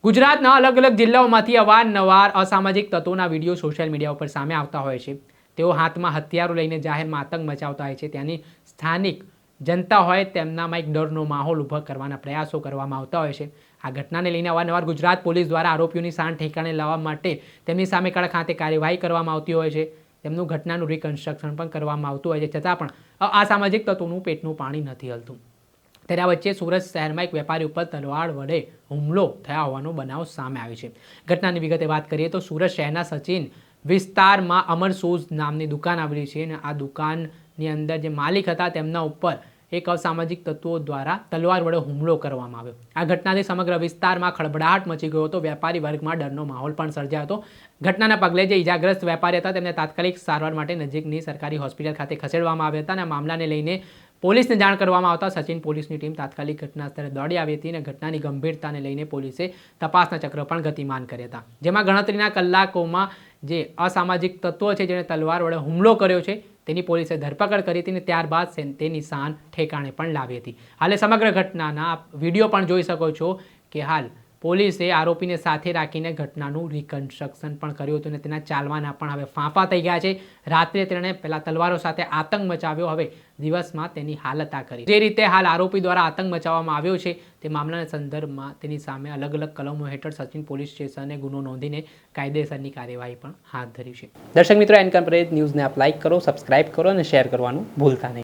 ગુજરાતના અલગ અલગ જિલ્લાઓમાંથી અવારનવાર અસામાજિક તત્વોના વિડીયો સોશિયલ મીડિયા ઉપર સામે આવતા હોય છે। તેઓ હાથમાં હથિયારો લઈને જાહેરમાં આતંક મચાવતા હોય છે। ત્યાંની સ્થાનિક જનતા હોય તેમનામાં એક ડરનો માહોલ ઊભો કરવાના પ્રયાસો કરવામાં આવતા હોય છે। આ ઘટનાને લઈને અવારનવાર ગુજરાત પોલીસ દ્વારા આરોપીઓની શાન ઠેકાણે લાવવા માટે તેમની સામે કડક હાથે કાર્યવાહી કરવામાં આવતી હોય છે। તેમનું ઘટનાનું રિકન્સ્ટ્રક્શન પણ કરવામાં આવતું હોય છે, છતાં પણ અસામાજિક તત્વોનું પેટનું પાણી નથી હલતું। ત્યારે આ વચ્ચે સુરત શહેરમાં એક વેપારી ઉપર તલવાર વડે હુમલો થયા હોવાનો બનાવ સામે આવ્યો છે। ઘટનાની વિગતે વાત કરીએ તો સુરત શહેરના સચિન વિસ્તારમાં અમર શૂઝ નામની દુકાન આવેલી છે અને આ દુકાનની અંદર જે માલિક હતા તેમના ઉપર એક અસામાજિક તત્વો દ્વારા તલવાર વડે હુમલો કરવામાં આવ્યો। આ ઘટનાથી સમગ્ર વિસ્તારમાં ખળભળાટ મચી ગયો હતો। વેપારી વર્ગમાં ડરનો માહોલ પણ સર્જાયો હતો। ઘટનાના પગલે જે ઇજાગ્રસ્ત વેપારી હતા તેમને તાત્કાલિક સારવાર માટે નજીકની સરકારી હોસ્પિટલ ખાતે ખસેડવામાં આવ્યા હતા અને આ મામલાને લઈને પોલીસને જાણ કરવામાં આવતા સચિન પોલીસની ટીમ તાત્કાલિક ઘટના સ્થળે દોડી આવી હતી અને ઘટનાની ગંભીરતાને લઈને પોલીસે તપાસના ચક્ર પણ ગતિમાન કર્યા હતા, જેમાં ગણતરીના કલાકોમાં જે અસામાજિક તત્વો છે જેણે તલવાર વડે હુમલો કર્યો છે તેની પોલીસે ધરપકડ કરી હતી અને ત્યારબાદ તેની શાન ઠેકાણે પણ લાવી હતી। હાલે સમગ્ર ઘટનાના વિડીયો પણ જોઈ શકો છો કે હાલ પોલીસે આરોપીને સાથે રાખીને ઘટનાનું રિકન્સ્ટ્રક્શન પણ કર્યું હતું અને તેના ચાલવાના પણ હવે ફાંફા થઈ ગયા છે। રાત્રે તેણે પહેલા તલવારો સાથે આતંક મચાવ્યો, હવે દિવસમાં તેની હાલત આ કરી। જે રીતે હાલ આરોપી દ્વારા આતંક મચાવવામાં આવ્યો છે તે મામલાના સંદર્ભમાં તેની સામે અલગ અલગ કલમો હેઠળ સચિન પોલીસ સ્ટેશને ગુનો નોંધીને કાયદેસરની કાર્યવાહી પણ હાથ ધરી છે। દર્શક મિત્રો, એનકમ પ્રેસ ન્યૂઝને આપ લાઇક કરો, સબસ્ક્રાઇબ કરો અને શેર કરવાનું ભૂલતા નહીં।